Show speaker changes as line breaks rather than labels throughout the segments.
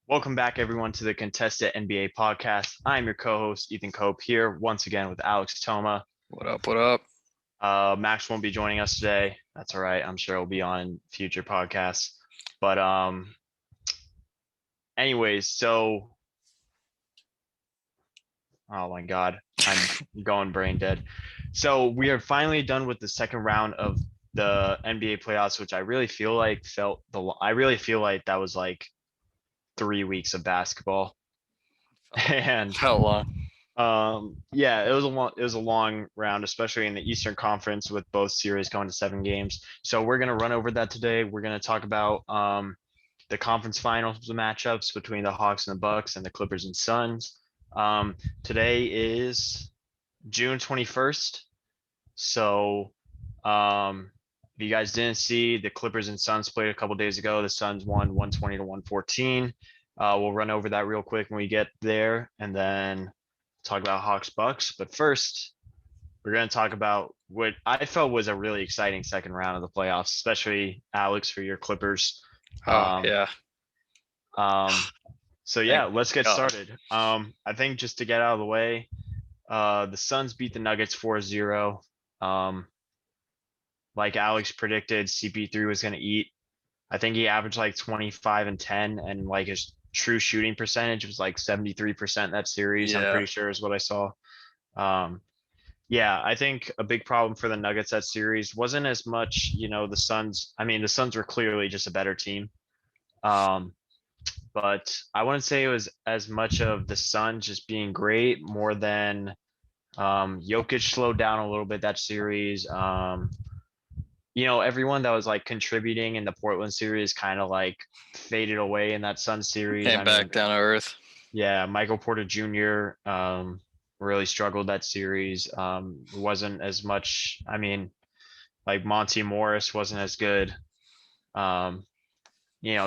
Welcome back, everyone, to the Contested NBA podcast. I'm your co-host, Ethan Cope, here once again with Alex Toma.
What up? What up?
Max won't be joining us today. That's all right. I'm sure he'll be on future podcasts. But anyways, oh my God, I'm going brain dead. So we are finally done with the second round of the NBA playoffs, which I really feel like I really feel like that was like 3 weeks of basketball. And
Felt long.
yeah, it was a long round, especially in the Eastern Conference with both series going to 7 games. So we're gonna run over that today. We're gonna talk about the conference finals matchups between the Hawks and the Bucks and the Clippers and Suns. Today is June 21st. So if you guys didn't see, the Clippers and Suns played a couple days ago. The Suns won 120 to 114. We'll run over that real quick when we get there, and then talk about Hawks Bucks. But first, we're going to talk about what I felt was a really exciting second round of the playoffs, especially Alex for your Clippers.
Oh
Um,
yeah.
so
Thank
yeah, let's get
God.
started. I think just to get out of the way, the Suns beat the Nuggets 4-0. Like Alex predicted, CP3 was going to eat. I think he averaged like 25 and 10, and like his true shooting percentage was like 73% that series. I'm
Yeah.
pretty sure is what I saw. Um, yeah, I think a big problem for the Nuggets that series wasn't as much, the Suns. I mean, the Suns were clearly just a better team. Um, but I wouldn't say it was as much of the Suns just being great, more than Jokic slowed down a little bit that series. Everyone that was like contributing in the Portland series kind of like faded away in that Sun series.
Came
I mean,
back down to earth.
yeah, Michael Porter Jr. Really struggled that series. Wasn't as much. I mean, like Monty Morris wasn't as good. Um,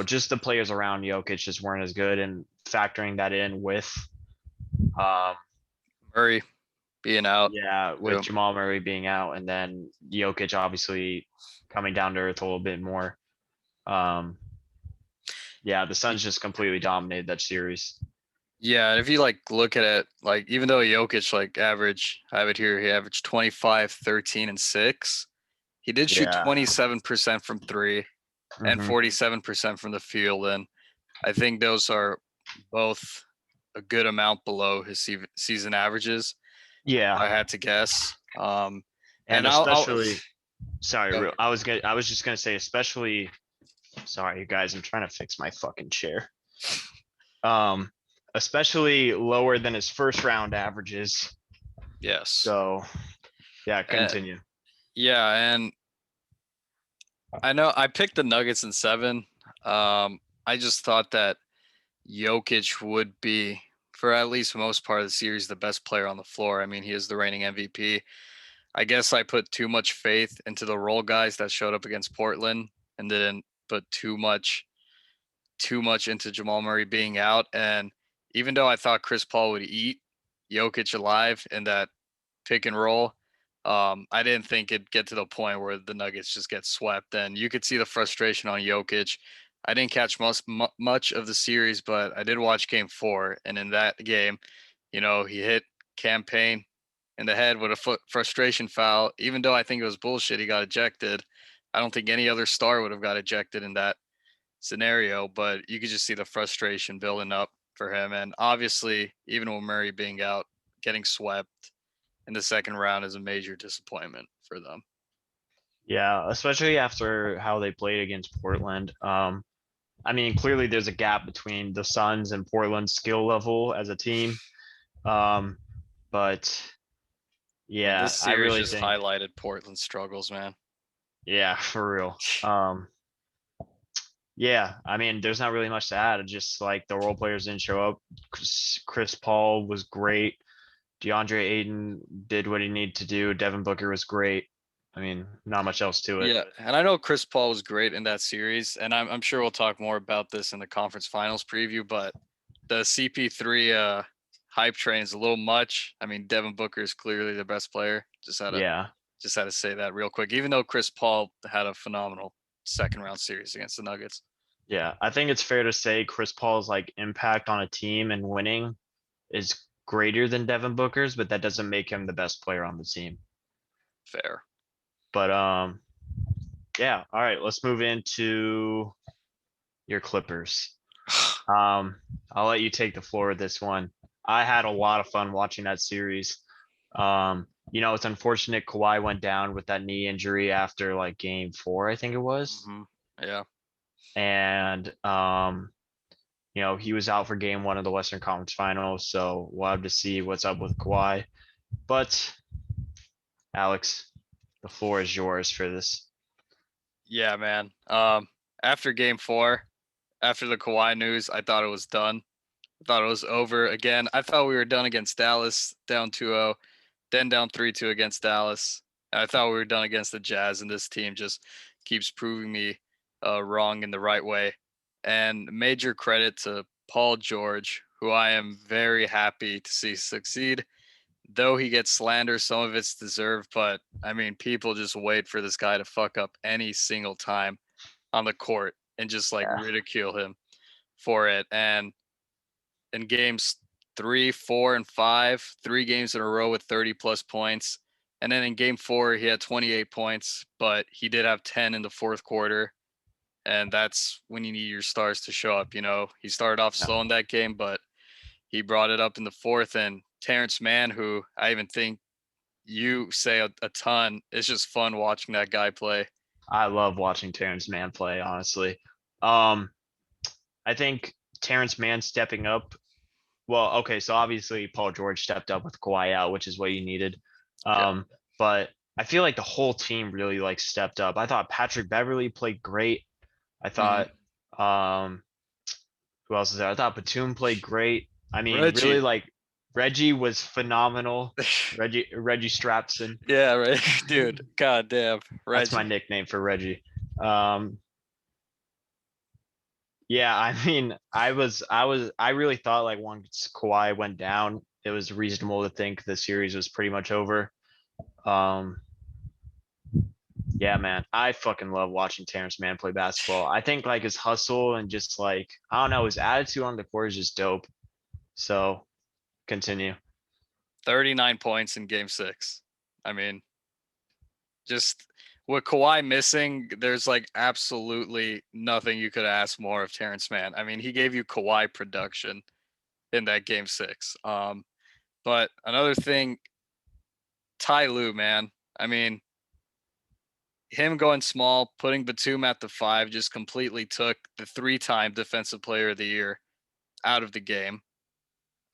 just the players around Jokic just weren't as good, and factoring that in with, um,
Murray being out.
yeah, with
Too.
Jamal Murray being out, and then Jokic obviously coming down to earth a little bit more. Um, yeah, the Suns just completely dominated that series.
Yeah, and if you like look at it, like even though Jokic I have it here, he averaged 25, 13, and 6. He did shoot
Yeah.
27% from three and
Hmm.
47% from the field, and I think those are both a good amount below his season averages.
Yeah,
I had to guess.
and
And I'll
especially, sorry,
go.
I was just gonna say, especially, sorry, you guys, I'm trying to fix my fucking chair. Um, Especially lower than his first round averages.
Yes.
So yeah,
Uh,
continue.
yeah, and I know I picked the Nuggets in 7. I just thought that Jokic would be, for at least most part of the series, the best player on the floor. I mean, he is the reigning MVP. I guess I put too much faith into the role guys that showed up against Portland and didn't put too much into Jamal Murray being out. And even though I thought Chris Paul would eat Jokic alive in that pick and roll, I didn't think it'd get to the point where the Nuggets just get swept. And you could see the frustration on Jokic. I didn't catch much of the series, but I did watch Game 4, and in that game, he hit Campaign in the head with a frustration foul. Even though I think it was bullshit, he got ejected. I don't think any other star would have got ejected in that scenario, but you could just see the frustration building up for him. And obviously, even with Murray being out, getting swept in the second round is a major disappointment for them.
Yeah, especially after how they played against Portland. I mean, clearly there's a gap between the Suns and Portland's skill level as a team. Um, but
I mean,
yeah,
this
I
series
really
just
think,
highlighted Portland's struggles, man.
yeah, for real. Yeah, I mean, there's not really much to add. Just like the role players didn't show up. Chris Paul was great. DeAndre Ayton did what he needed to do. Devin Booker was great. I mean, not much else to it.
Yeah, and I know Chris Paul was great in that series, and I'm sure we'll talk more about this in the conference finals preview. But the CP3 hype train is a little much. I mean, Devin Booker is clearly the best player.
Yeah.
Just had to say that real quick. Even though Chris Paul had a phenomenal second round series against the Nuggets.
Yeah, I think it's fair to say Chris Paul's like impact on a team and winning is greater than Devin Booker's, but that doesn't make him the best player on the team.
Fair.
But yeah, all right, let's move into your Clippers. I'll let you take the floor with this one. I had a lot of fun watching that series. It's unfortunate Kawhi went down with that knee injury after like game 4, I think it was.
Hmm. Yeah.
And he was out for game 1 of the Western Conference Finals, so we'll have to see what's up with Kawhi. But Alex, the floor is yours for this.
Yeah, man. After game 4, after the Kawhi news, I thought it was done. I thought it was over again. I thought we were done against Dallas, down 2-0, then down 3-2 against Dallas. I thought we were done against the Jazz, and this team just keeps proving me wrong in the right way. And major credit to Paul George, who I am very happy to see succeed. Though he gets slander, some of it's deserved, but I mean, people just wait for this guy to fuck up any single time on the court and just like
Yeah,
ridicule him for it. And in games 3, 4, and 5, 3 games in a row with 30 plus points. And then in game 4, he had 28 points, but he did have 10 in the fourth quarter. And that's when you need your stars to show up. He started off
yeah.
slow in that game, but he brought it up in the fourth. And Terrence Mann, who I even think you say a ton, it's just fun watching that guy play.
I love watching Terrence Mann play, honestly. Um, I think Terrence Mann stepping up. Well, okay, so obviously Paul George stepped up with Kawhi out, which is what you needed.
Yeah.
But I feel like the whole team really like stepped up. I thought Patrick Beverly played great. I
Hmm.
thought um who else is there? I thought Batum played great. I mean, really
Reggie.
like Reggie was phenomenal. Reggie Strapson.
Yeah, right. Dude, god damn.
That's my
Reggie.
nickname for Reggie. Um, yeah, I mean, I really thought like once Kawhi went down, it was reasonable to think the series was pretty much over. Um, yeah, man, I fucking love watching Terrence Mann play basketball. I think like his hustle and just like I don't know, his attitude on the court is just dope. So continue.
39 points in game 6. I mean, just with Kawhi missing, there's like absolutely nothing you could ask more of Terrence Mann. I mean, he gave you Kawhi production in that game 6. But another thing, Ty Lue, man. I mean, him going small, putting Batum at the 5 just completely took the 3-time defensive player of the year out of the game.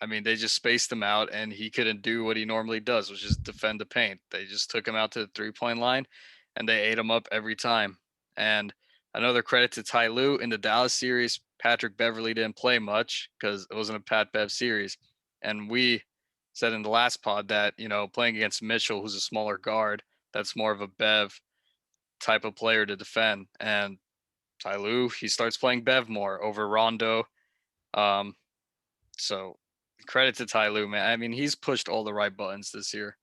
I mean, they just spaced him out and he couldn't do what he normally does, which is defend the paint. They just took him out to the 3-point line and they ate him up every time. And another credit to Ty Lue in the Dallas series, Patrick Beverly didn't play much because it wasn't a Pat Bev series. And we said in the last pod that, playing against Mitchell, who's a smaller guard, that's more of a Bev type of player to defend. And Ty Lue, he starts playing Bev more over Rondo. Um, so credit to Ty Lue, man. I mean, he's pushed all the right buttons this year.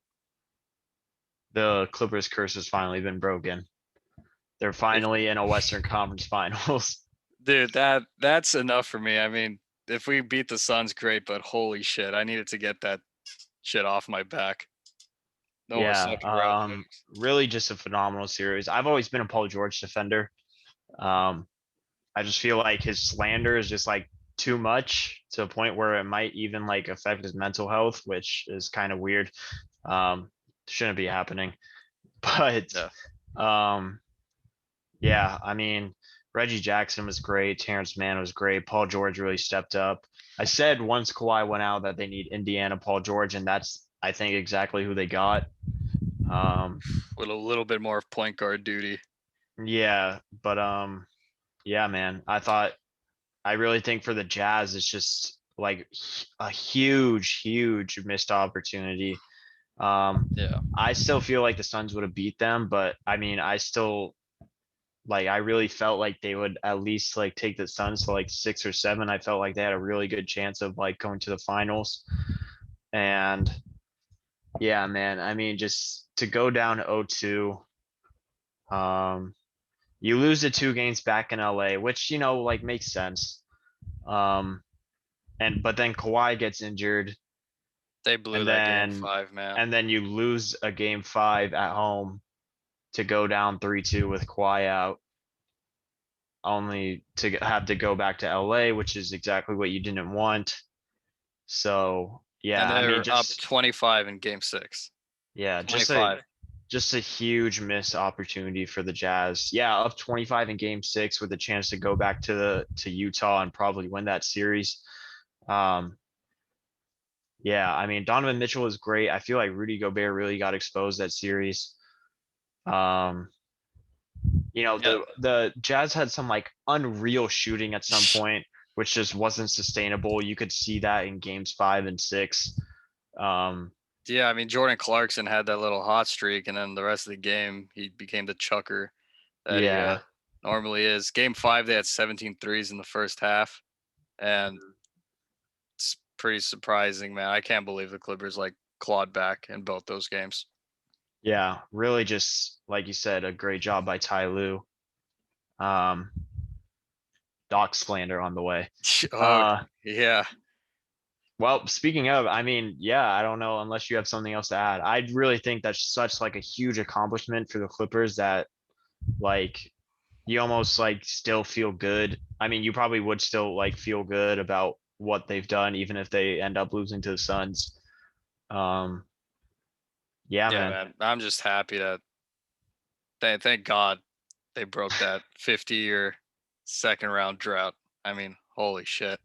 The Clippers curse has finally been broken. They're
If,
finally in a Western Conference Finals.
dude, that's enough for me. I mean, if we beat the Suns, great, but holy shit, I needed to get that shit off my back. No more
Yeah,
second round games.
really just a phenomenal series. I've always been a Paul George defender. Um, I just feel like his slander is just like too much to a point where it might even like affect his mental health, which is kind of weird. Shouldn't be happening. But
Yeah.
um, yeah, I mean, Reggie Jackson was great. Terrence Mann was great. Paul George really stepped up. I said once Kawhi went out that they need Indiana Paul George, and that's I think exactly who they got. Um,
With a little bit more of point guard duty.
yeah, but yeah, man, I really think for the Jazz, it's just like a huge missed opportunity.
Yeah.
I still feel like the Suns would have beat them, but I mean, I still like I really felt like they would at least like take the Suns to like 6 or 7. I felt like they had a really good chance of like going to the finals. And yeah, man, I mean, just to go down 0-2, um, You lose the 2 games back in LA, which like makes sense. Um, but then Kawhi gets injured,
They blew
and
that game
then
5, man.
you lose a game 5 at home to go down 3-2 with Kawhi out, only to have to go back to LA, which is exactly what you didn't want. So
And
yeah, I mean,
they're up
just
25 in game 6.
yeah,
25.
just a huge missed opportunity for the Jazz. Yeah, up 25 in game 6 with a chance to go back to Utah and probably win that series. Um, yeah, I mean, Donovan Mitchell is great. I feel like Rudy Gobert really got exposed that series. Um,
Yeah.
the Jazz had some like unreal shooting at some point, which just wasn't sustainable. You could see that in games 5 and 6. Um,
Yeah, I mean Jordan Clarkson had that little hot streak, and then the rest of the game he became the chucker that he
yeah,
normally is. Game 5 they had 17 threes in the first half, and it's pretty surprising, man. I can't believe the Clippers like clawed back in both those games.
yeah, really just like you said, a great job by Ty Lue. Um, Doc slander on the way.
Oh,
Uh,
yeah.
well, speaking of, I mean, yeah, I don't know unless you have something else to add. I really think that's such like a huge accomplishment for the Clippers that like you almost like still feel good. I mean, you probably would still like feel good about what they've done, even if they end up losing to the Suns. Um, yeah,
Yeah,
man.
man. I'm just happy that thank God they broke that 50-year second round drought. I mean, holy shit.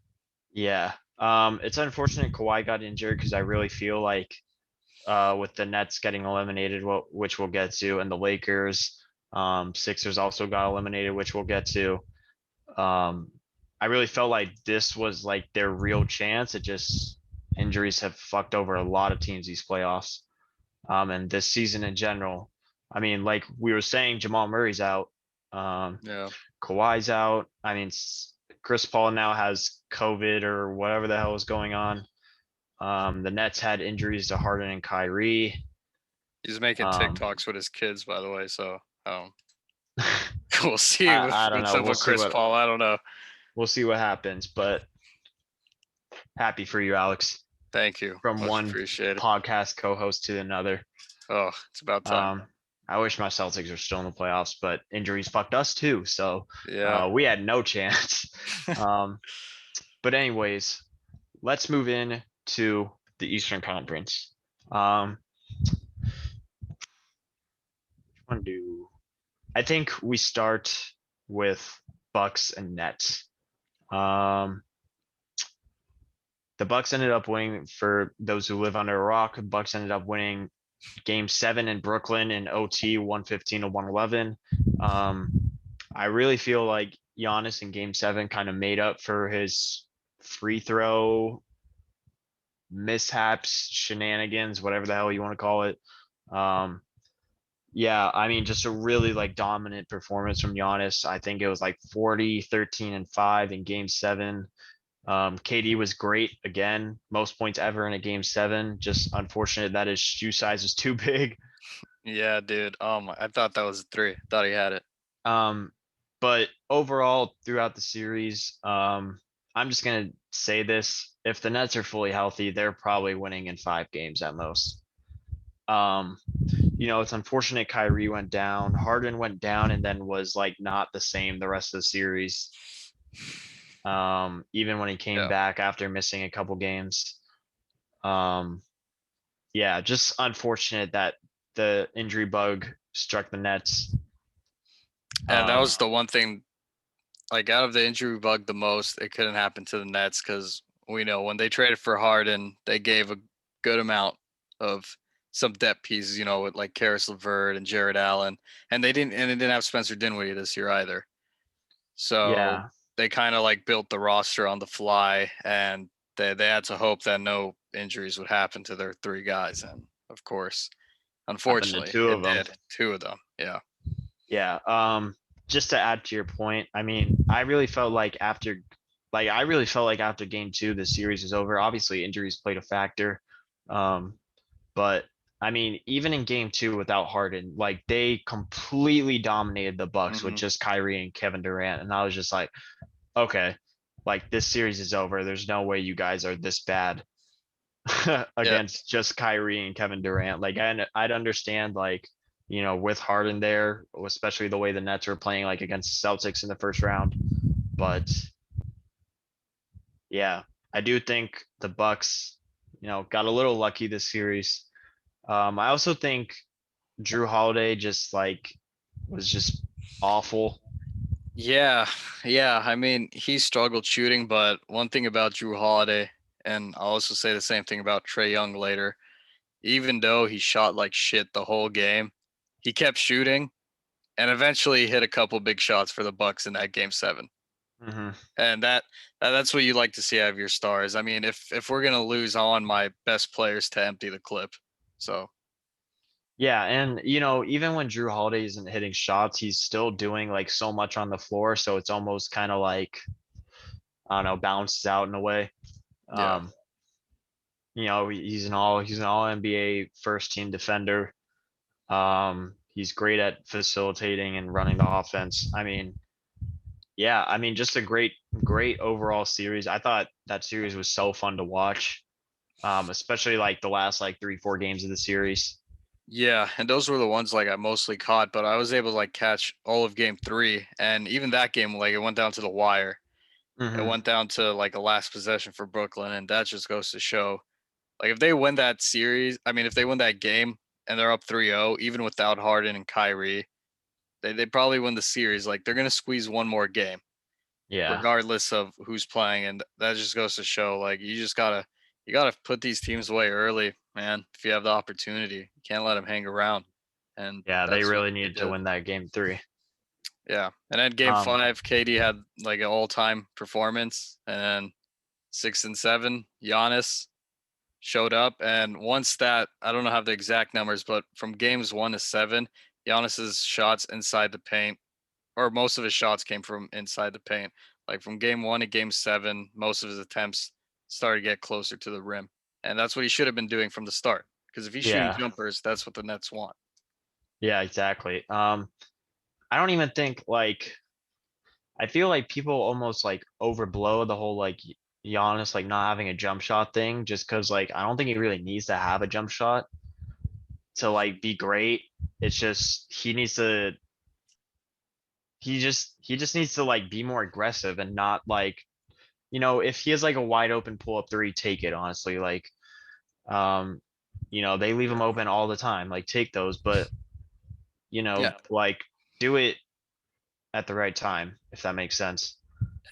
Yeah. It's unfortunate Kawhi got injured because I really feel like with the Nets getting eliminated, which we'll get to, and the Lakers, Sixers also got eliminated, which we'll get to. Um, I really felt like this was like their real chance. It just injuries have fucked over a lot of teams these playoffs. And this season in general. I mean, like we were saying, Jamal Murray's out. Um,
Yeah.
Kawhi's out. I mean, Chris Paul now has COVID or whatever the hell is going on. The Nets had injuries to Harden and Kyrie.
He's making
Um,
TikToks with his kids, by the way. So we'll see
I don't
what's
know.
up with Chris Paul. I don't know.
We'll see what happens. But happy for you, Alex,
Thank you.
from
Much
one
appreciated.
podcast co-host to another.
Oh, it's about time.
Um, I wish my Celtics are still in the playoffs, but injuries fucked us too. So
Yeah.
we had no chance. um, but anyways, let's move in to the Eastern Conference. Want to do? I think we start with Bucks and Nets. Um, the Bucks ended up winning. For those who live under a rock, Bucks ended up winning Game 7 in Brooklyn in OT, 115 to 111. Um, I really feel like Giannis in Game 7 kind of made up for his free throw mishaps, shenanigans, whatever the hell you want to call it. Um, yeah, I mean, just a really like dominant performance from Giannis. I think it was like 40, 13, and 5 in Game 7. KD was great again, most points ever in a Game 7. Just unfortunate that his shoe size is too big.
Yeah, dude. I thought that was a 3. Thought he had it.
Um, but overall, throughout the series, I'm just gonna say this: if the Nets are fully healthy, they're probably winning in 5 games at most. Um, it's unfortunate Kyrie went down, Harden went down, and then was like not the same the rest of the series. Even when he came
Yeah.
back after missing a couple games. Um, yeah, just unfortunate that the injury bug struck the Nets.
And that
Um,
was the one thing, like out of the injury bug the most, it couldn't happen to the Nets because we know when they traded for Harden, they gave a good amount of some depth pieces, with like Karis LeVert and Jared Allen, and they didn't have Spencer Dinwiddie this year either. So
yeah,
they kind of like built the roster on the fly, and they had to hope that no injuries would happen to their 3 guys, and of course,
happened to
unfortunately,
two
it
of them.
did. 2 of them. Yeah.
Yeah. Just to add to your point, I mean, I really felt like after Game 2, the series is over. Obviously, injuries played a factor. But I mean, even in game two without Harden, like they completely dominated the Bucks with
Hmm.
just Kyrie and Kevin Durant. And I was just like, okay, like this series is over. There's no way you guys are this bad
Yeah.
against just Kyrie and Kevin Durant. Like I'd understand like, with Harden there, especially the way the Nets were playing like against Celtics in the first round. But yeah, I do think the Bucks, got a little lucky this series. I also think Drew Holiday just like was just awful.
Yeah, yeah. I mean, he struggled shooting, but one thing about Drew Holiday, and I'll also say the same thing about Trey Young later, even though he shot like shit the whole game, he kept shooting and eventually hit a couple big shots for the Bucks in that game 7.
Hmm.
And that's what you like to see out of your stars. I mean, if we're gonna lose, I want my best players to empty the clip. So
Yeah, and even when Drew Holiday isn't hitting shots, he's still doing like so much on the floor, so it's almost kind of like I don't know, balances out in a way.
yeah,
Um, he's an all NBA first team defender. He's great at facilitating and running the offense. I mean, yeah, I mean, just a great overall series. I thought that series was so fun to watch, especially like the last like 3, 4 games of the series.
yeah. And those were the ones like I mostly caught, but I was able to like catch all of game 3, and even that game like it went down to the wire. It
Hmm.
went down to like a last possession for Brooklyn, and that just goes to show like if they win that series, I mean if they win that game and they're up 3-0, even without Harden and Kyrie, they probably win the series. Like they're gonna squeeze one more game,
Yeah,
regardless of who's playing, and that just goes to show like you gotta put these teams away early, man. If you have the opportunity, you can't let them hang around, and
yeah, they
that's what
really
they
needed to
did.
win that game three.
Yeah, and then game
Um,
5, KD had like an all-time performance, and then 6 and 7, Giannis showed up. And once that, I don't know have the exact numbers, but from games 1 to 7, Giannis's shots inside the paint, or most of his shots came from inside the paint. Like from game 1 to game 7, most of his attempts started to get closer to the rim, and that's what he should have been doing from the start. Because if he's shooting
yeah,
jumpers, that's what the Nets want.
yeah, exactly. I don't even think like I feel like people almost like overblow the whole like Giannis like not having a jump shot thing just because like I don't think he really needs to have a jump shot to like be great. It's just he just needs to like be more aggressive and not like if he has like a wide open pull up three, take it honestly. Like um they leave him open all the time. Like take those, but
Yeah,
like do it at the right time, if that makes sense.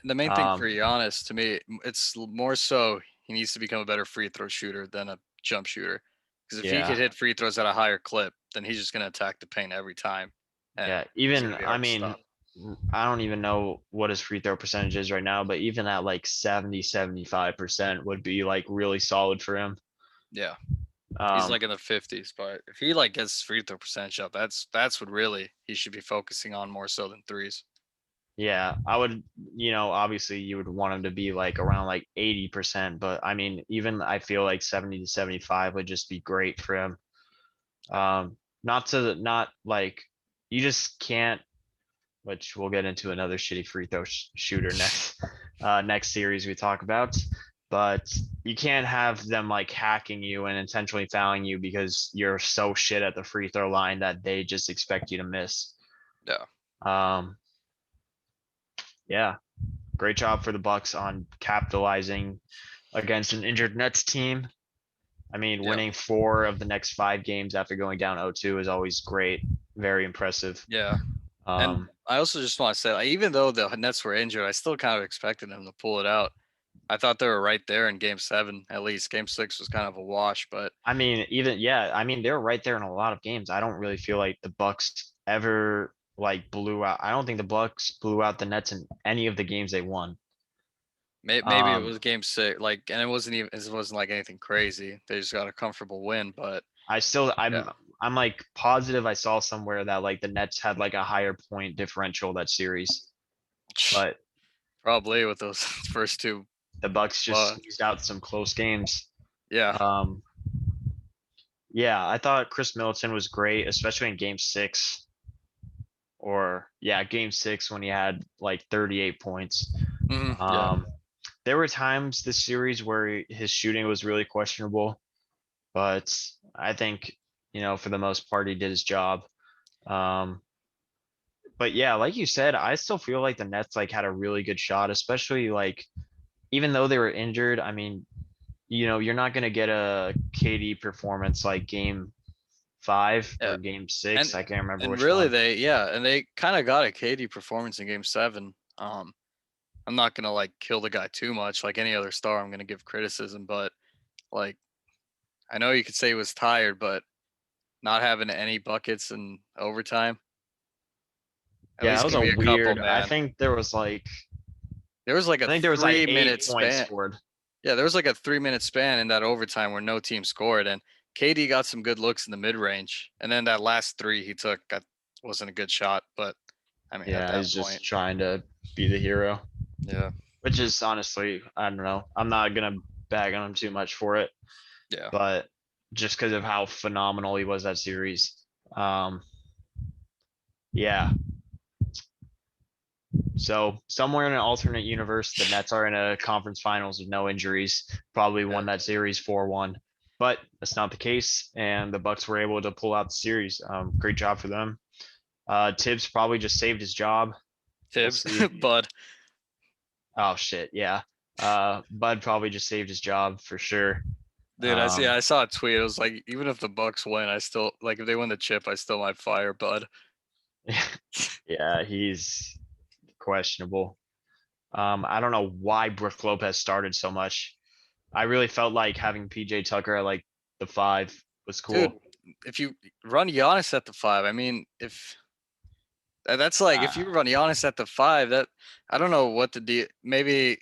the main thing for
Um
Giannis to me, it's more so he needs to become a better free throw shooter than a jump shooter. Because if he could
yeah.
hit free throws at a higher clip, then he's just gonna attack the paint every time,
Yeah,
and he's
even
gonna be
I
hard to
mean,
stop.
I don't even know what his free throw percentage is right now, but even at like 70, 75% would be like really solid for him.
Yeah, he's
Um,
like in the 50s, but if he like gets free throw percentage up, that's what really he should be focusing on more so than threes.
yeah, I would, obviously you would want him to be like around like 80%, but I mean, even I feel like 70 to 75 would just be great for him. Not like you just can't, which we'll get into another shitty free throw shooter next series we talk about. But you can't have them like hacking you and intentionally fouling you because you're so shit at the free throw line that they just expect you to miss.
Yeah,
Um, yeah, great job for the Bucks on capitalizing against an injured Nets team. I mean,
yeah,
winning 4 of the next 5 games after going down 0-2 is always great, very impressive.
yeah. And
Um,
I also just want to say, like, even though the Nets were injured, I still kind of expected them to pull it out. I thought they were right there in game 7, at least. Game 6 was kind of a wash, but
I mean, even yeah, I mean they're right there in a lot of games. I don't really feel like the Bucks ever like blew out. I don't think the Bucks blew out the Nets in any of the games they won.
maybe it
Um,
was game 6. Like, and it wasn't like anything crazy. They just got a comfortable win, but
I still
yeah,
I'm like positive I saw somewhere that like the Nets had like a higher point differential that series, but
probably with those first two.
the Bucks just
Uh,
squeezed out some close games.
yeah,
Um, Yeah, I thought Chris Middleton was great, especially in game six. Or yeah, game six when he had like 38 points.
Yeah.
Um, there were times this series where his shooting was really questionable, but I think, for the most part, he did his job. Um, but yeah, like you said, I still feel like the Nets like had a really good shot, especially like even though they were injured. I mean, you're not gonna get a KD performance like game five
Yeah.
or game six.
And
I can't remember
and
which
really
one.
they kind of got a KD performance in game 7. I'm not gonna like kill the guy too much like any other star. I'm gonna give criticism, but like I know you could say he was tired, but not having any buckets in overtime, at
Yeah, that
least
was
give
a
me a couple,
weird. I
man.
think there was like
There was like
I
a
think there was like
3 minute
8 points
span.
scored.
Yeah, there was like a 3 minute span in that overtime where no team scored, and KD got some good looks in the mid range, and then that last three he took wasn't a good shot, but I mean at
Yeah,
that
he's just
point,
trying to be the hero,
yeah,
which is honestly, I don't know. I'm not gonna bag on him too much for it,
yeah,
but just because of how phenomenal he was that series. Um, yeah. So somewhere in an alternate universe, the Nets are in a conference finals with no injuries, probably
yeah.
won that series 4-1. But that's not the case, and the Bucks were able to pull out the series. Great job for them. Tibbs probably just saved his job. We'll
Tibbs,
see.
Bud,
Oh shit, yeah. Bud probably just saved his job for sure.
dude,
Um,
I saw a tweet. It was like even if the Bucks win, I still like if they win the chip, I still might fire Bud.
yeah, he's questionable. I don't know why Brook Lopez started so much. I really felt like having PJ Tucker at like the five was
Dude,
cool.
if you run Giannis at the 5, I mean, if that's like if
Uh,
you run Giannis at the 5, that I don't know what to do. Maybe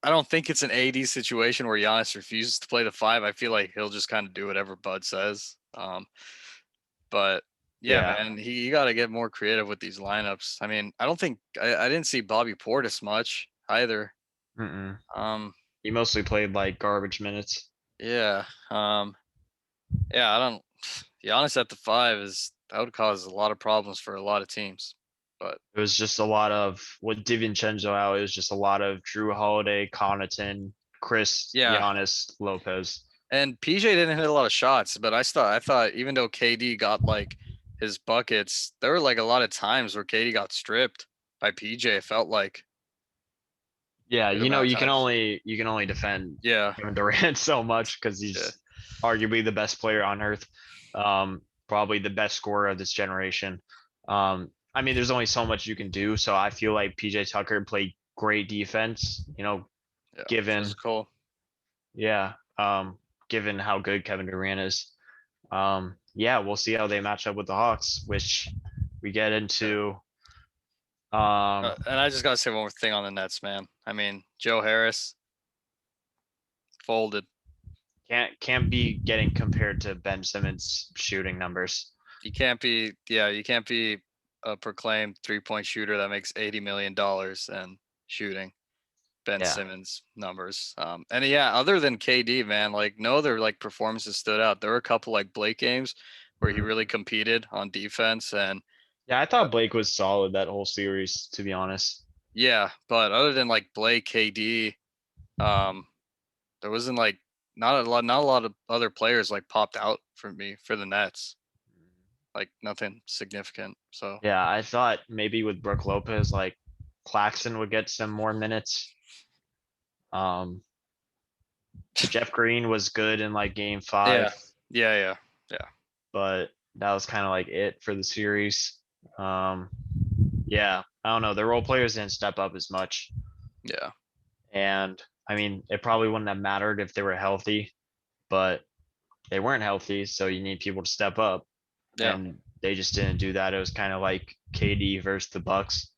I don't think it's an AD situation where Giannis refuses to play the 5. I feel like he'll just kind of do whatever Bud says. But yeah,
yeah.
man, he got to get more creative with these lineups. I mean, I don't think I didn't see Bobby Portis much either.
Mm-mm.
Um,
He mostly played like garbage minutes.
yeah, yeah, I don't. Giannis at the 5 is that would cause a lot of problems for a lot of teams. But
It was just a lot of with DiVincenzo out. It was just a lot of Drew Holiday, Connaughton, Chris,
yeah,
Giannis, Lopez.
and PJ didn't hit a lot of shots, but I thought even though KD got like his buckets, there were like a lot of times where KD got stripped by PJ. It felt like
Yeah,
good amount of times.
you can only defend
Yeah,
Kevin Durant so much because
yeah,
he's arguably the best player on earth, probably the best scorer of this generation. I mean, there's only so much you can do. So I feel like PJ Tucker played great defense.
yeah.
Given
Physical.
yeah, given how good Kevin Durant is. Yeah, we'll see how they match up with the Hawks, which we get
Yeah.
into. Um,
And I just gotta say one more thing on the Nets, man. I mean, Joe Harris folded.
can't be getting compared to Ben Simmons shooting numbers.
You can't be a proclaimed 3-point shooter that makes $80 million and shooting Ben
Yeah.
Simmons numbers. And yeah, other than KD, man, like no other like performances stood out. There were a couple like Blake games where he
Mhm.
really competed on defense, and
Yeah, I thought Blake was solid that whole series, to be honest.
yeah, but other than like Blake, KD, um, there wasn't like not a lot of other players like popped out for me for the Nets. Like nothing significant. So
Yeah, I thought maybe with Brook Lopez, like Claxton would get some more minutes. Um, Jeff Green was good in like game
yeah,
five,
yeah, yeah,
but that was kind of like it for the series. Um, yeah, I don't know. The role players didn't step up as much.
yeah,
And I mean, it probably wouldn't have mattered if they were healthy, but they weren't healthy. So you need people to step up.
yeah.
And they just didn't do that. It was kind of like KD versus the Bucks.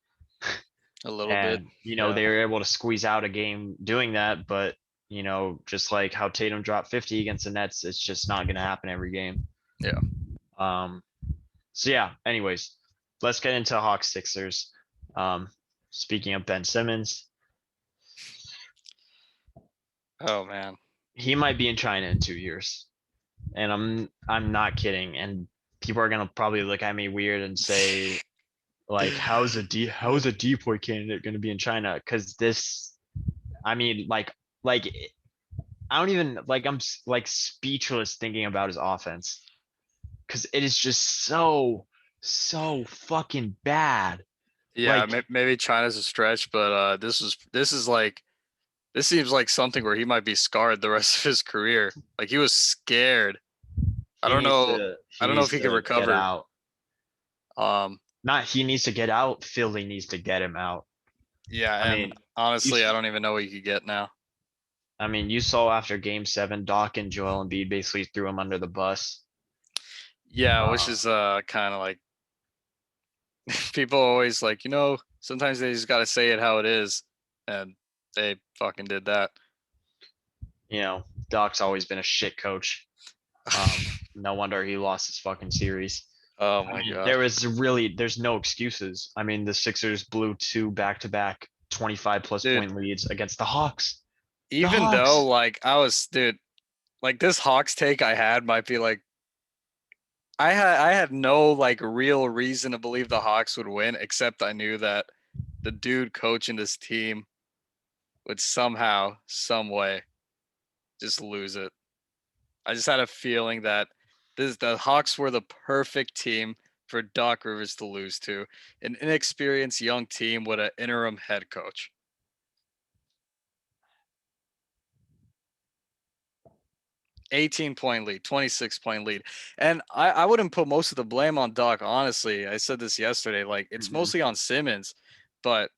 A little bit.
And,
Yeah,
they were able to squeeze out a game doing that. But, just like how Tatum dropped 50 against the Nets, it's just not going to happen every game.
yeah.
Um, so, yeah, anyways, let's get into Hawks Sixers. Um, speaking of Ben Simmons,
Oh man.
he might be in China in 2 years. and I'm not kidding. And people are gonna probably look at me weird and say, like, how's a depoy candidate gonna be in China? Because this, I mean, like I don't even like like speechless thinking about his offense because it is just so fucking bad.
Yeah,
Like
maybe China's a stretch, but this is like this seems like something where he might be scarred the rest of his career. Like he was scared. I
he
don't
needs
know.
to
I
he
don't know if
needs
he can
to get
recover.
out.
Um,
Not he needs to get out. Philly needs to get him out. I
yeah, and
mean, you
honestly, I don't even know what you could get now.
I mean, you saw after Game 7, Doc and Joel Embiid basically threw him under the bus.
Yeah, which
Uh,
is kind of like people always like, sometimes they just got to say it how it is, and they fucking did that.
you know, Doc's always been a shit coach. No wonder he lost his fucking series.
Oh
I
my
mean,
god,
there's no excuses. I mean, the Sixers blew two back-to-back 25 plus
dude.
point leads against the Hawks. The
Even though
Hawks.
like dude, like this Hawks take I had might be like I had no like real reason to believe the Hawks would win, except I knew that the dude coaching this team would somehow, some way, just lose it. I just had a feeling that the Hawks were the perfect team for Doc Rivers to lose to, an inexperienced young team with an interim head coach. 18-point lead, 26-point lead. And I wouldn't put most of the blame on Doc, honestly. I said this yesterday. Like, it's
Mhm.
mostly on Simmons, but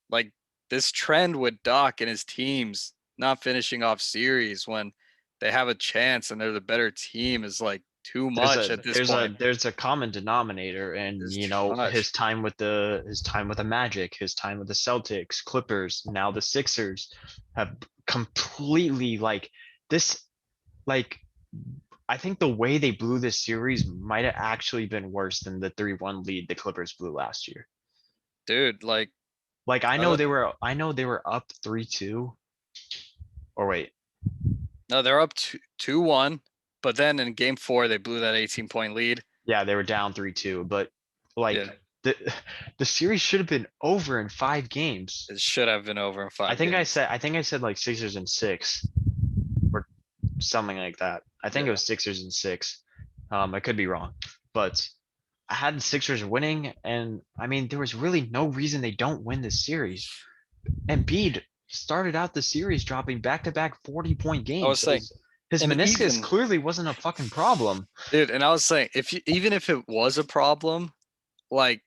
like this trend with Doc and his teams not finishing off series when they have a chance and they're the better team is like too much at this point.
There's a common denominator, and
It's
you
too
know
much.
his time with the Magic, his time with the Celtics, Clippers, now the Sixers have completely like this like I think the way they blew this series might have actually been worse than the 3-1 lead the Clippers blew last year.
Dude, like
Like
I don't
I know they were up 3-2 or wait.
no, they're up 2-1, but then in game 4 they blew that 18-point lead.
Yeah, they were down 3-2, but
Yeah,
like the the series should have been over in 5 games.
it should have been over in 5 games.
I think I said like Sixers and 6 or something like that. I think it
Yeah.
was Sixers and 6. I could be wrong, but I had the Sixers winning, and I mean there was really no reason they don't win this series. Embiid started out the series dropping back-to-back 40-point
I was
games.
saying,
His
and
meniscus
even
clearly wasn't a fucking problem.
dude, and I was saying even if it was a problem, like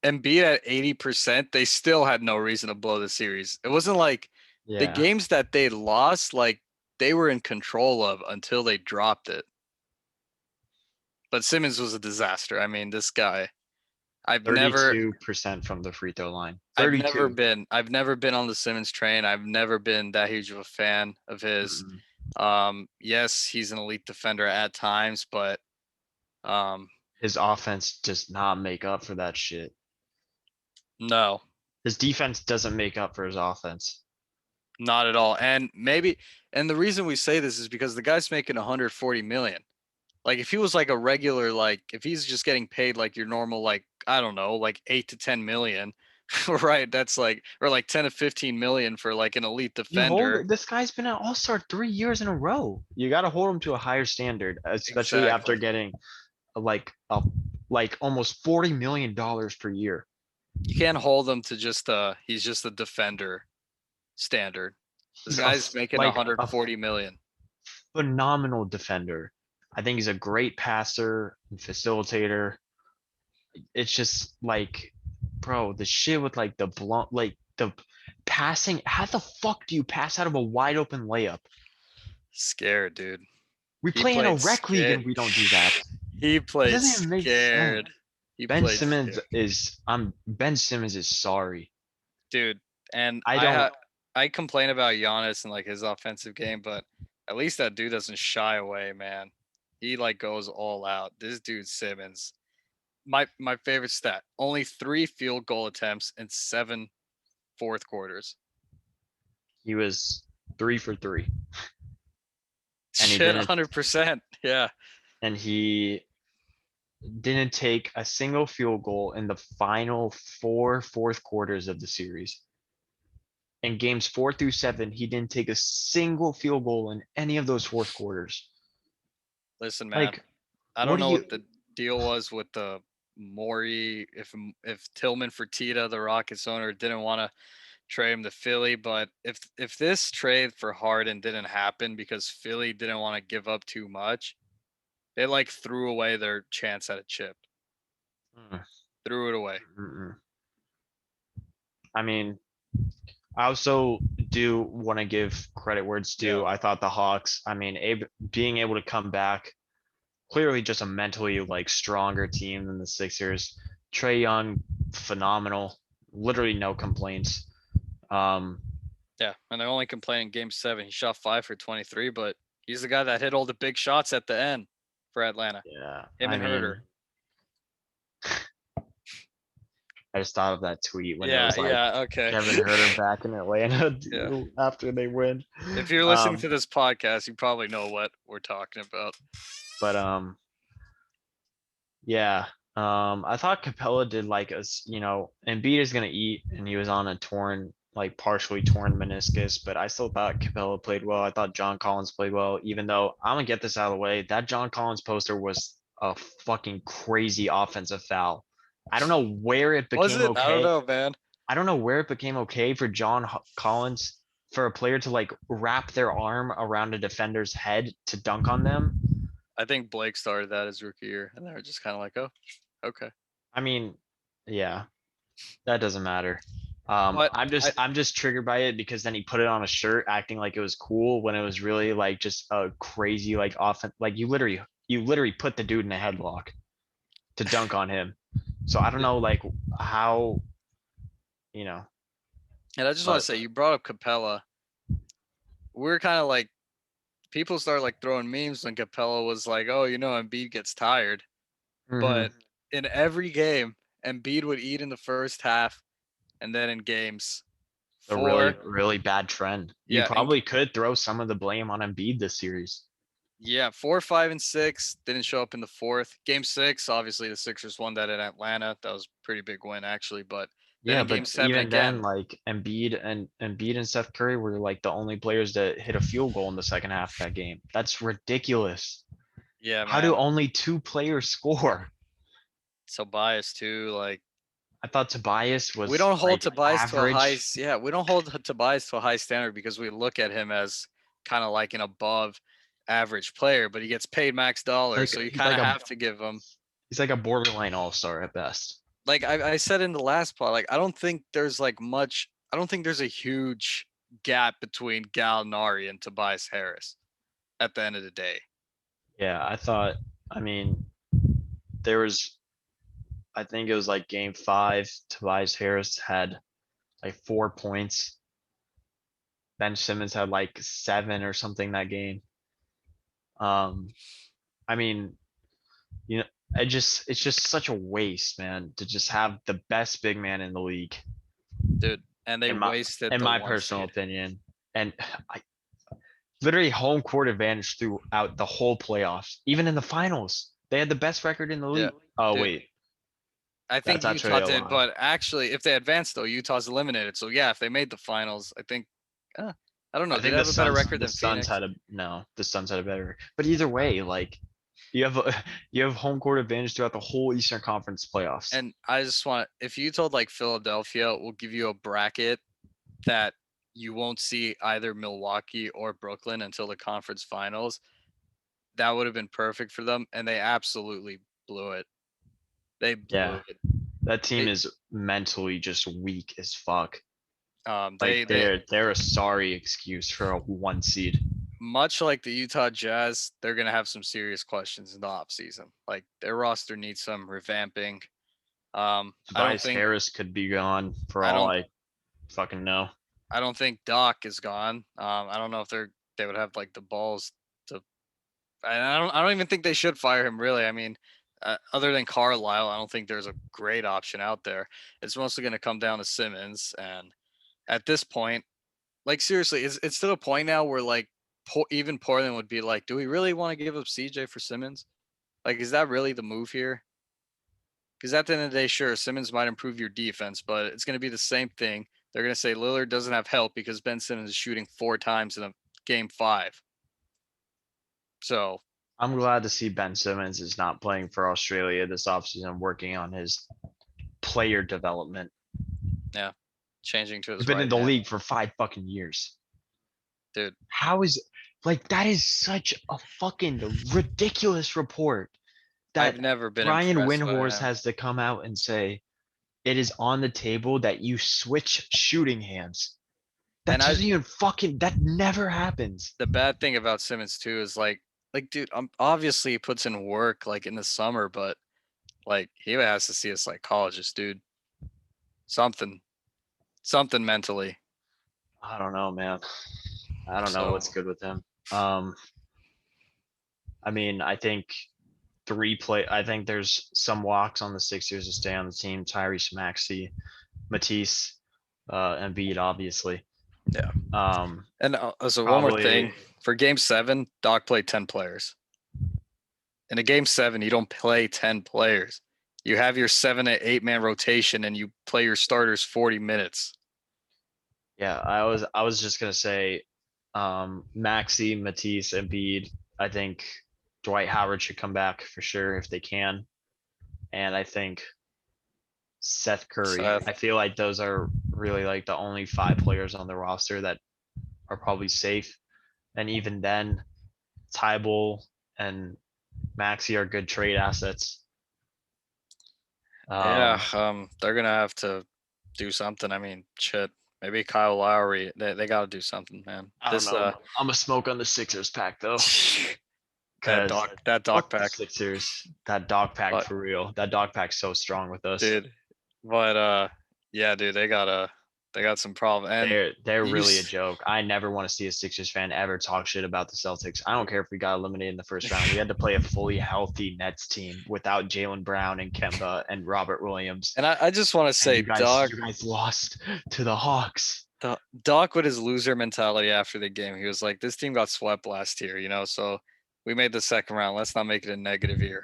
Embiid at 80%, they still had no reason to blow the series. It wasn't like the
Yeah.
games that they lost, like they were in control of until they dropped it. But Simmons was a disaster. I mean, this guy, I've never
32% from the free throw line.
I've never
32.
been I've never been on the Simmons train. I've never been that huge of a fan of his.
Mm-mm.
Yes, he's an elite defender at times, but um
His offense does not make up for that shit.
no,
His defense doesn't make up for his offense.
not at all. And the reason we say this is because the guy's making 140 million. Like if he was like a regular, like if he's just getting paid like your normal, like I don't know, like 8 to 10 million, right? That's like or like 10 to 15 million for like an elite
You
defender.
hold this guy's been an all-star 3 years in a row. You got to hold him to a higher standard, especially after
Exactly.
getting like almost $40 million per year.
You can't hold him to just he's just a defender standard. This
He's
guy's making
a
140 million.
phenomenal defender. I think he's a great passer and facilitator. It's just like, bro, the shit with like the blunt, like the passing. How the fuck do you pass out of a wide open layup?
Scared, dude.
We
He
play in a
played
rec league
scared.
and we don't do that.
He
It
played
doesn't even make sense.
scared. He played scared.
Ben Simmons is sorry.
Dude, and
I don't.
I complain about Giannis and like his offensive game, but at least that dude doesn't shy away, man. He like goes all out. This dude Simmons, my favorite stat: only 3 field goal attempts in 7 fourth quarters.
He was 3 for 3. and he
Shit,
didn't
100%. Yeah.
and he didn't take a single field goal in the final four fourth quarters of the series. In games 4 through 7, he didn't take a single field goal in any of those fourth quarters.
Listen, man,
Like,
I
what
don't
do
know
you?
what the deal was with the Maury, if Tillman Fertitta, the Rockets owner, didn't want to trade him to Philly, but if this trade for Harden didn't happen because Philly didn't want to give up too much, they like threw away their chance at a chip.
Mm,
Threw it away.
mm-mm. I mean, I also do want to give credit where it's
Yeah.
due. I thought the Hawks, I mean, being able to come back, clearly just a mentally like stronger team than the Sixers. Trey Young, phenomenal. Literally no complaints. Um,
Yeah, and they're only complaining game 7. He shot 5 for 23, but he's the guy that hit all the big shots at the end for Atlanta.
yeah,
Him
I
and Herter.
mean, I just thought of that tweet when it
Yeah,
was like
yeah, okay.
Kevin Herter back in Atlanta
Yeah.
after they win.
If you're listening
Um,
to this podcast, you probably know what we're talking about.
but yeah. I thought Capella did like us, Embiid is gonna eat, and he was on a like partially torn meniscus, but I still thought Capella played well. I thought John Collins played well, even though I'm gonna get this out of the way. That John Collins poster was a fucking crazy offensive foul. I don't know where it
Was
became
it? I don't
okay.
know, man.
I don't know where it became okay for Collins for a player to like wrap their arm around a defender's head to dunk on them.
I think Blake started that his rookie year, and they were just kind of like, "Oh, okay."
I mean, yeah, that doesn't matter.
But
I'm just
I
I'm just triggered by it because then he put it on a shirt acting like it was cool when it was really like just a crazy like offense. Like you literally put the dude in a headlock to dunk on him. So I don't know like how, you know,
and I just want to
but
say you brought up Capella. We're kind of like people started like throwing memes when Capella was like, "Oh, Embiid gets tired."
mhm,
But in every game, Embiid would eat in the first half, and then in games
a really
4,
really bad trend. You
yeah, and
probably could throw some of the blame on Embiid this series.
yeah, 4, 5, and 6 didn't show up in the fourth. Game 6, obviously the Sixers won that in Atlanta. That was a pretty big win actually. But then
Yeah,
in Game
but
7
even then,
again,
like Embiid and Steph Curry were like the only players that hit a field goal in the second half of that game. That's ridiculous.
yeah,
How do
man,
only two players score?
so biased too. Like
I thought Tobias
we
was
don't hold
like
Tobias to a high,
average.
yeah, we don't hold Tobias to a high standard because we look at him as kind of like an above average player, but he gets paid max
He's
dollars,
like
so you
he's
kind
like
of
a
have to give him.
he's like a borderline all-star at best.
Like I said in the last part, like I don't think there's like much. I don't think there's a huge gap between Gallinari and Tobias Harris at the end of the day.
Yeah, I mean, there was I think it was like game 5, Tobias Harris had like 4 points. Ben Simmons had like 7 or something that game. Um, I mean, you know, it's just such a waste, man, to just have the best big man in the league,
Dude, and they
in my
wasted
in
the
my
one
personal
seed.
opinion. And I literally home court advantage throughout the whole playoffs, even in the finals. They had the best record in the
Yeah,
league. Oh
dude.
wait,
I think
that's
Utah
actually a
did,
lie.
but actually, if they advanced though, Utah's eliminated. So yeah, if they made the finals, I think. I don't know.
I
Did they
think the
have a better
Suns
record
the
than
Suns
Phoenix?
had a no, the Suns had a better. But either way, like you have you have home court advantage throughout the whole Eastern Conference playoffs.
And I just want, if you told like Philadelphia, we'll give you a bracket that you won't see either Milwaukee or Brooklyn until the conference finals, that would have been perfect for them. And they absolutely blew it. They blew
Yeah,
it.
that team
They,
is mentally just weak as fuck.
um, they,
Like
they,
they're a sorry excuse for a 1 seed.
much like the Utah Jazz, they're gonna have some serious questions in the offseason. Like their roster needs some revamping. I don't
Tobias
think,
Harris could be gone for
I
all
don't,
I fucking know.
I don't think Doc is gone. I don't know if they would have like the balls to. I don't even think they should fire him. Really, I mean, other than Carlisle, I don't think there's a great option out there. It's mostly going to come down to Simmons, and at this point, like seriously, it's to the point now where like even Portland would be like, do we really want to give up CJ for Simmons? Like, is that really the move here? Because at the end of the day, sure, Simmons might improve your defense, but it's going to be the same thing. They're going to say Lillard doesn't have help because Ben Simmons is shooting 4 times in a game 5. So
I'm glad to see Ben Simmons is not playing for Australia this offseason, working on his player development.
yeah, changing to
He's
his
been in
right
the
hand,
league for 5 fucking years.
dude.
How is like that is such a fucking ridiculous report
I've
that
never been
Brian
impressed by
Windhorst
him.
has to come out and say it is on the table that you switch shooting hands. That
And
doesn't even fucking that never happens.
the bad thing about Simmons too is like dude, obviously he puts in work like in the summer, but like he has to see a psychologist, dude. Something, something mentally.
I don't know, man. I don't know
So
what's good with him. Um, I mean, I think there's some walks on the Sixers to stay on the team. Tyrese Maxey, Matisse, Embiid, obviously.
yeah.
Um,
And so one more thing
probably
for Game 7, Doc played 10 players. In a Game 7, you don't play 10 players. You have your 7 to 8 man rotation, and you play your starters 40 minutes.
yeah, I was just gonna say Maxi, Matisse, Embiid. I think Dwight Howard should come back for sure if they can. And I think Seth Curry.
Seth,
I feel like those are really like the only 5 players on the roster that are probably safe. And even then, Tybal and Maxi are good trade assets.
yeah,
Um,
they're gonna have to do something. I mean, shit, maybe Kyle Lowry. They got to do something, man.
I don't
This
know. I'm a smoke on the Sixers pack though, because
that dog
fuck the
pack,
Sixers. That dog pack
but
for real. That dog pack's so strong with us.
dude, but yeah, dude, they got some problem. And
They're
you,
really a joke. I never want to see a Sixers fan ever talk shit about the Celtics. I don't care if we got eliminated in the first round. We had to play a fully healthy Nets team without Jalen Brown and Kemba and Robert Williams.
and I just want to
And
say, Doc,
you guys lost to the Hawks.
Doc with his loser mentality after the game, he was like, "This team got swept last year, so we made the second round. Let's not make it a negative year,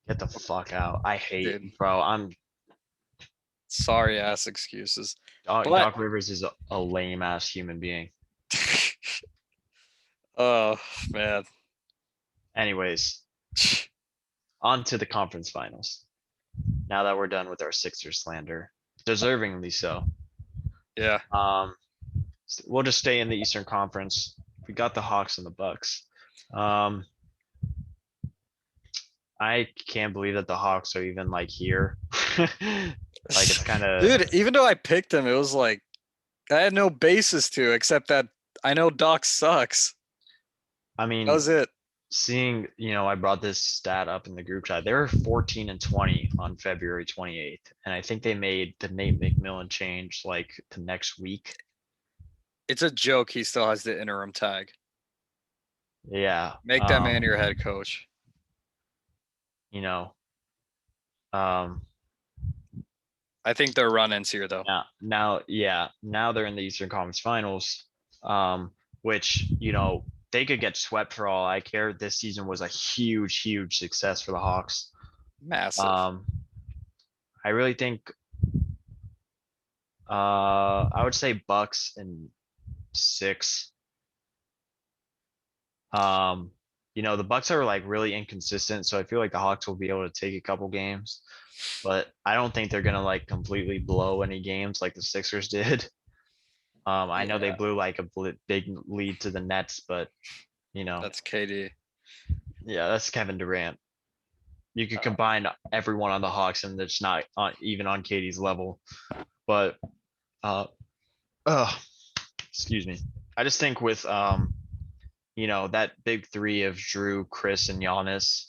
Get the fuck out. I hate,
dude."
bro. I'm
Sorry ass excuses, but
Doc Rivers is a lame ass human being.
oh man,
Anyways, on to the conference finals. Now that we're done with our Sixers slander, deservingly so.
yeah,
Um, we'll just stay in the Eastern Conference. We got the Hawks and the Bucks. Um, I can't believe that the Hawks are even like here. Like it's kind of,
dude. Even though I picked him, it was like I had no basis to except that I know Doc sucks.
I
That
mean,
was it.
seeing, I brought this stat up in the group chat. They were 14 and 20 on February 28th. And I think they made the Nate McMillan change like the next week.
It's a joke. He still has the interim tag.
Yeah.
Make that man your head coach.
You know, um,
I think they're run-ins here, though.
now they're in the Eastern Conference Finals, which, they could get swept for all I care. This season was a huge, huge success for the Hawks.
Massive.
I really think I would say Bucks and 6. The Bucks are like really inconsistent, so I feel like the Hawks will be able to take a couple games, but I don't think they're gonna like completely blow any games like the Sixers did. I know they
Yeah,
blew like a big lead to the Nets, but
that's KD.
yeah, that's Kevin Durant. You could
Uh,
combine everyone on the Hawks, and it's not even on Katie's level. But uh, excuse me. I just think with that big three of Drew, Chris, and Giannis.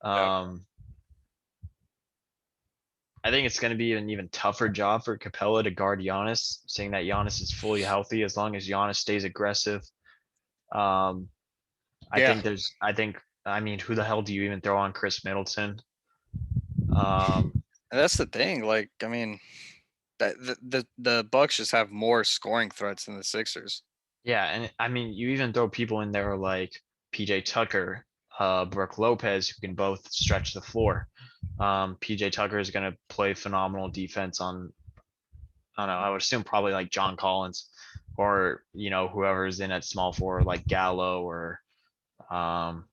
yeah.
Um, I think it's going to be an even tougher job for Capella to guard Giannis, saying that Giannis is fully healthy as long as Giannis stays aggressive. Um,
Yeah.
I mean, who the hell do you even throw on Chris Middleton? Um,
And that's the thing. Like, I mean, that the Bucks just have more scoring threats than the Sixers.
Yeah, and I mean, you even throw people in there like PJ Tucker, Brooke Lopez, who can both stretch the floor. PJ Tucker is going to play phenomenal defense on, I don't know, I would assume probably like John Collins or, whoever's in at small forward like Gallo or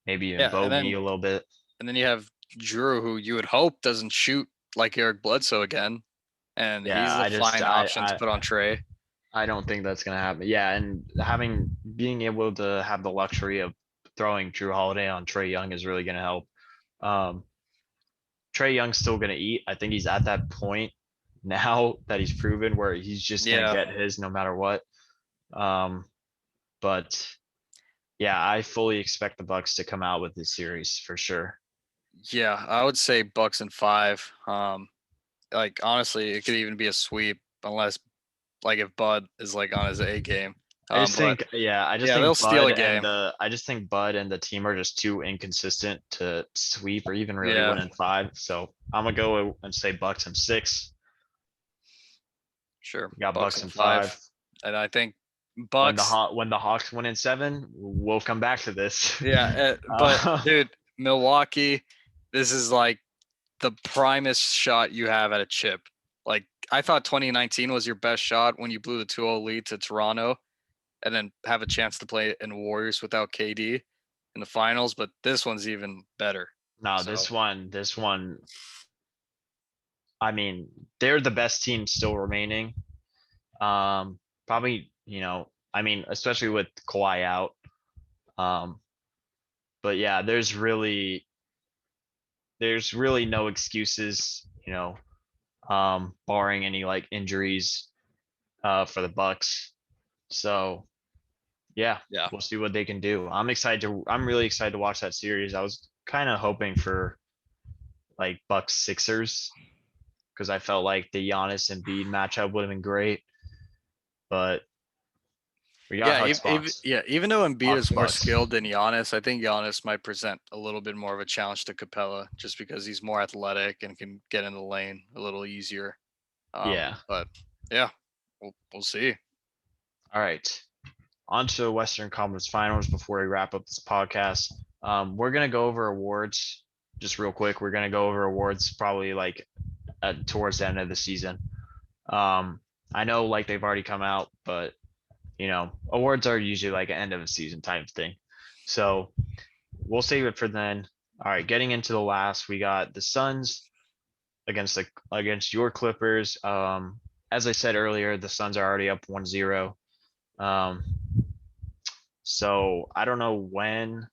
maybe even
Yeah,
Bogey a little bit.
and then you have Drew, who you would hope doesn't shoot like Eric Bledsoe again, and
Yeah,
he's a
I just
fine option to put on Trey.
I don't think that's gonna happen. Yeah, and being able to have the luxury of throwing Drew Holiday on Trey Young is really gonna help. Um, Trey Young's still gonna eat. I think he's at that point now that he's proven where he's just gonna
Yeah,
get his no matter what. Um, but yeah, I fully expect the Bucks to come out with this series for sure.
yeah, I would say Bucks in 5. Like honestly, it could even be a sweep unless like if Bud is like on his A game. But
I just
yeah, they'll
think
steal a game.
I just think Bud and the team are just too inconsistent to sweep or even really
Yeah,
win in 5. So I'm gonna go and say Bucks in 6.
sure,
We got
Bucks
Bucks
in
in
5,
5.
and I think Bucks.
When the Hawks win in 7, we'll come back to this.
Yeah, but dude, Milwaukee, this is like the primest shot you have at a chip. Like I thought 2019 was your best shot when you blew the 2-0 lead to Toronto and then have a chance to play in Warriors without KD in the finals, but this one's even better.
No,
So,
this one, I mean, they're the best team still remaining. Probably, I mean, especially with Kawhi out. Um, but yeah, there's really no excuses, barring any like injuries for the Bucks. So yeah,
yeah.
we'll see what they can do. I'm really excited to watch that series. I was kind of hoping for like Bucks Sixers because I felt like the Giannis and Embiid matchup would have been great, but we got
Yeah,
Hux Bucks.
even though Embiid
Hawks
is more
Bucks.
skilled than Giannis, I think Giannis might present a little bit more of a challenge to Capella just because he's more athletic and can get in the lane a little easier.
Yeah.
But yeah, we'll see.
All right. On to the Western Conference Finals before we wrap up this podcast. We're gonna go over awards just real quick. We're gonna go over awards probably like towards the end of the season. I know like they've already come out, but awards are usually like an end of a season type thing. So we'll save it for then. All right, getting into the last, we got the Suns against your Clippers. As I said earlier, the Suns are already up 1-0. Um, so I don't know when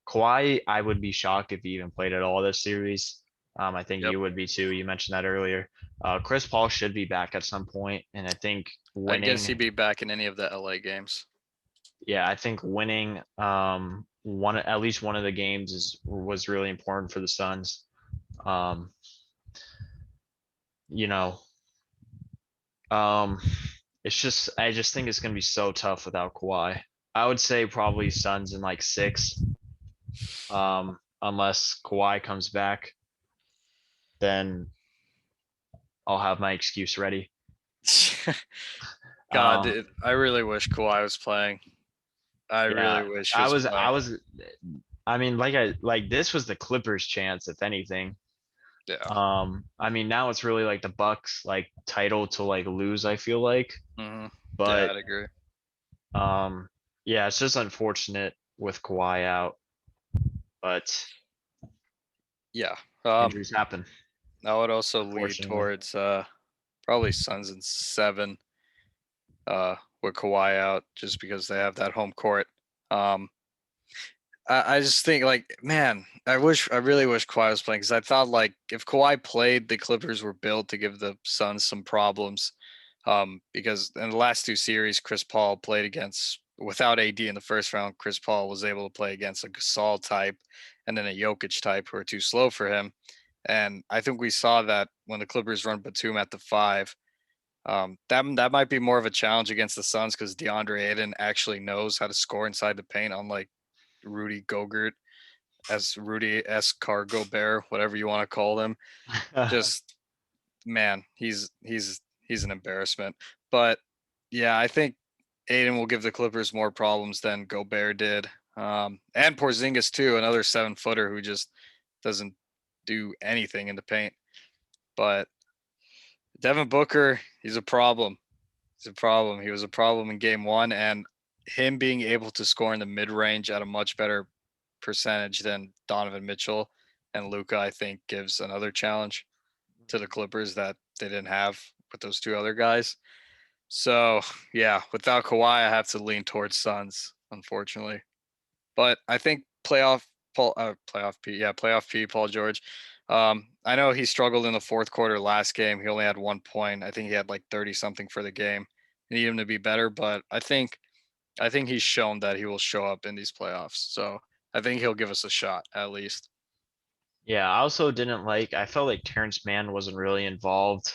Kawhi, I would be shocked if he even played at all this series. I think
Yep.
you would be too. You mentioned that earlier. Chris Paul should be back at some point, and I think
I guess he'd
winning,
be back in any of the LA games.
yeah, I think winning one at least one of the games was really important for the Suns. Um, you know, um, I just think it's gonna be so tough without Kawhi. I would say probably Suns in like 6, unless Kawhi comes back, then I'll have my excuse ready.
God,
Um,
dude, I really wish Kawhi was playing. I really
yeah,
wish he
I
was
was, I
playing.
was, I mean, like this was the Clippers' chance, if anything.
Yeah.
I mean, now it's really like the Bucks like title to like lose, I feel like.
hmm Yeah,
But
I'd agree.
um, yeah, it's just unfortunate with Kawhi out, but
Yeah.
injuries happen,
I would also lead
unfortunately.
towards probably Suns in 7 with Kawhi out just because they have that home court. Um, I just think like, man, I really wish Kawhi was playing because I thought like if Kawhi played, the Clippers were built to give the Suns some problems. Because in the last 2 series, Chris Paul played against without AD in the first round. Chris Paul was able to play against a Gasol type and then a Jokic type who are too slow for him. And I think we saw that when the Clippers run Batum at the 5. That might be more of a challenge against the Suns because DeAndre Ayton actually knows how to score inside the paint, unlike Rudy Gogurt as Rudy S. Cargo Bear, whatever you want to call him. Just man, he's an embarrassment. But yeah, I think Aiden will give the Clippers more problems than Gobert did. And Porzingis too, another 7-footer who just doesn't do anything in the paint. But Devin Booker, he's a problem. He's a problem. He was a problem in game one, and him being able to score in the mid range at a much better percentage than Donovan Mitchell and Luca, I think, gives another challenge to the Clippers that they didn't have with those two other guys. So yeah, without Kawhi, I have to lean towards Suns, unfortunately. But I think playoff P, Paul George. I know he struggled in the fourth quarter last game. He only had 1 point. I think he had like 30 something for the game. I need him to be better, but I think he's shown that he will show up in these playoffs. So I think he'll give us a shot at least.
Yeah, I also didn't like. I felt like Terrence Mann wasn't really involved.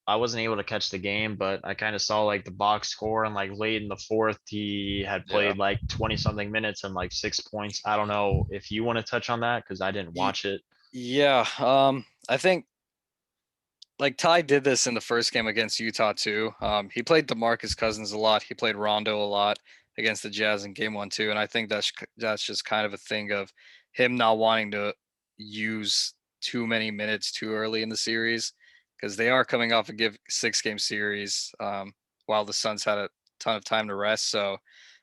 I wasn't able to catch the game, but I kind of saw like the box score and like late in the fourth, he had
Yeah.
played like 20 something minutes and like 6 points. I don't know if you want to touch on that because I didn't
Ye-
watch it.
Yeah. I think like Ty did this in the first game against Utah too. He played DeMarcus Cousins a lot. He played Rondo a lot against the Jazz in game one too. And I think that's just kind of a thing of him not wanting to use too many minutes too early in the series because they are coming off a 6-game series while the Suns had a ton of time to rest. So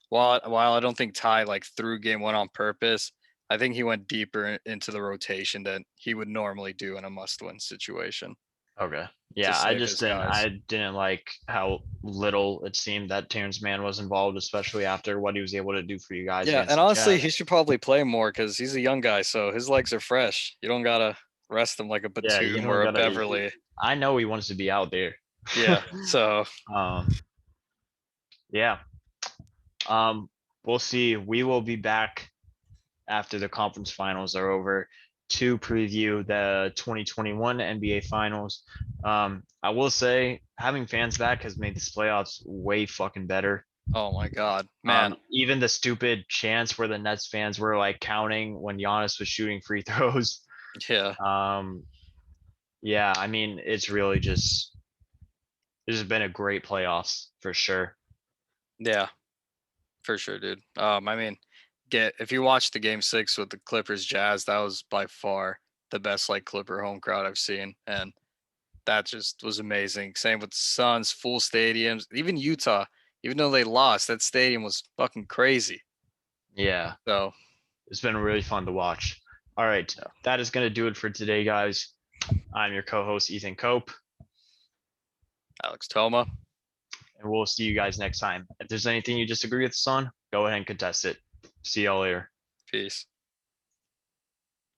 while I don't think Ty like threw game one on purpose, I think he went deeper into the rotation than he would normally do in a must-win situation
Okay.
to
Yeah,
save his guys.
I didn't like how little it seemed that Terrence Mann was involved, especially after what he was able to do for you guys
Yeah,
against
and
the
honestly,
Jazz.
he should probably play more because he's a young guy, so his legs are fresh. You don't gotta rest him like a
Yeah, you
Batum
don't
or a
gotta.
Beverly.
I know he wants to be out there.
Yeah, so
um, yeah. Um, we'll see. We will be back after the conference finals are over to preview the 2021 NBA Finals. I will say having fans back has made this playoffs way fucking better.
oh my god, man,
Even the stupid chance where the Nets fans were like counting when Giannis was shooting free throws.
yeah,
Um, yeah, I mean, it's really just this has been a great playoffs for sure.
yeah, for sure, dude. I mean, get if you watch the game six with the Clippers Jazz, that was by far the best like Clipper home crowd I've seen, and that just was amazing. Same with the Suns, full stadiums, even Utah. Even though they lost, that stadium was fucking crazy.
Yeah,
So,
it's been really fun to watch. All right,
yeah.
that is going to do it for today, guys. I'm your co-host Ethan Cope,
Alex Toma.
and we'll see you guys next time. If there's anything you disagree with us on, go ahead and contest it. See y'all later.
Peace.